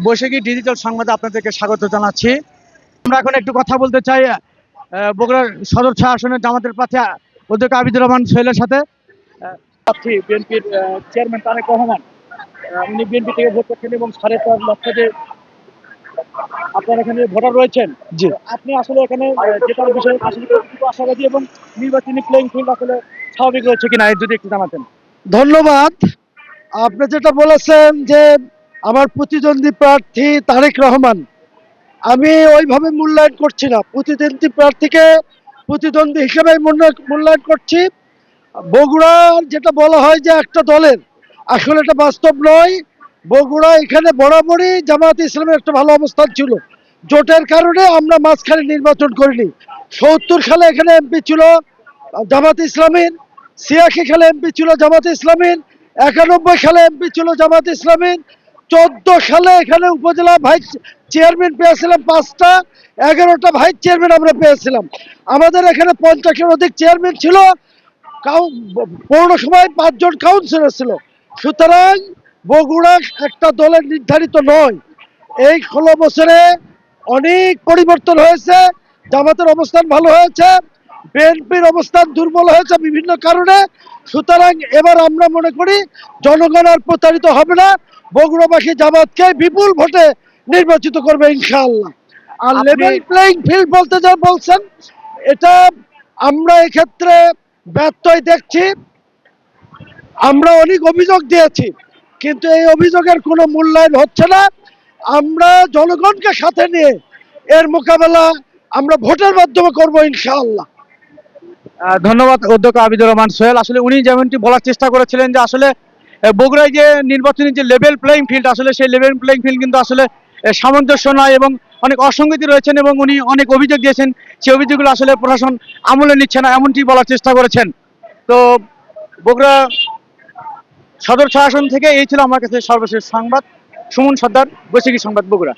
বৈশাখী digital সংবাদে আপনাদেরকে স্বাগত জানাচ্ছি। আমরা এখন একটু কথা বলতে চাই বগুড়া সদর 6 আসনের জামাতের প্রার্থী অধ্যক্ষ আবিদুর রহমান সোহেলের সাথে। প্রার্থী বিএনপির চেয়ারম্যান তারেক রহমান, উনি বিএনপি থেকে ভোট করছেন এবং 4.5 লক্ষ যে আপনার এখানে ভোটার রয়েছেন, জি, আপনি আসলে এখানে জেতার বিষয়ে আসলে কতটুকু আশাবাদী এবং নির্বাচনী প্লেইং ফিল্ড আসলে স্বাভাবিক রয়েছে কিনা যদি একটু জানাতেন। ধন্যবাদ। আপনি যেটা বলেছেন যে আমার প্রতিদ্বন্দ্বী প্রার্থী তারেক রহমান, আমি ওইভাবে মূল্যায়ন করছি না। প্রতিদ্বন্দ্বী প্রার্থীকে প্রতিদ্বন্দ্বী হিসেবে মূল্যায়ন করছি। বগুড়ার যেটা বলা হয় যে একটা দলের, আসলে এটা বাস্তব নয়। বগুড়া এখানে বরাবরই জামাত ইসলামের একটা ভালো অবস্থান ছিল। জোটের কারণে আমরা মাঝখানে নির্বাচন করিনি। ৭০ সালে এখানে এমপি ছিল জামাত ইসলামীর, ৮৬ সালে এমপি ছিল জামাত ইসলামীর, ৯১ সালে এমপি ছিল জামাত ইসলামীর, ১৪ সালে এখানে উপজেলা ভাইস চেয়ারম্যান পেয়েছিলাম ৫টা, ১১টা ভাইস চেয়ারম্যান আমরা পেয়েছিলাম। আমাদের এখানে ৫০-এর অধিক চেয়ারম্যান ছিল, পৌরসভায় ৫ জন কাউন্সিলর ছিল। সুতরাং বগুড়া একটা দলের নির্ধারিত নয়। এই ১৬ বছরে অনেক পরিবর্তন হয়েছে। জামাতের অবস্থান ভালো হয়েছে, বিএনপির অবস্থান দুর্বল হয়েছে বিভিন্ন কারণে। সুতরাং এবার আমরা মনে করি জনগণ আর প্রতারিত হবে না, বগুড়াবাসী জামাতকে বিপুল ভোটে নির্বাচিত করবে ইনশাআল্লাহ। আর লেভেল প্লেইং ফিল্ড বলতে যা বলছেন, এটা আমরা এক্ষেত্রে ব্যত্যয় দেখছি। আমরা অনেক অভিযোগ দিয়েছি, কিন্তু এই অভিযোগের কোনো মূল্যায়ন হচ্ছে না। আমরা জনগণকে সাথে নিয়ে এর মোকাবেলা আমরা ভোটের মাধ্যমে করবো ইনশাআল্লাহ। ধন্যবাদ অধ্যক্ষ আবিদুর রহমান সোহেল। আসলে উনি যেমনটি বলার চেষ্টা করেছিলেন যে আসলে বগুড়ায় যে নির্বাচনী যে লেভেল প্লেইং ফিল্ড, আসলে সেই লেভেল প্লেইং ফিল্ড কিন্তু আসলে সামঞ্জস্য নয় এবং অনেক অসঙ্গতি রয়েছেন এবং উনি অনেক অভিযোগ দিয়েছেন, সেই অভিযোগগুলো আসলে প্রশাসন আমলে নিচ্ছে না, এমনটি বলার চেষ্টা করেছেন। তো বগুড়া সদর 6 আসন থেকে এই ছিল আমার কাছে সর্বশেষ সংবাদ। সুমন সর্দার, বৈশাখী সংবাদ, বগুড়া।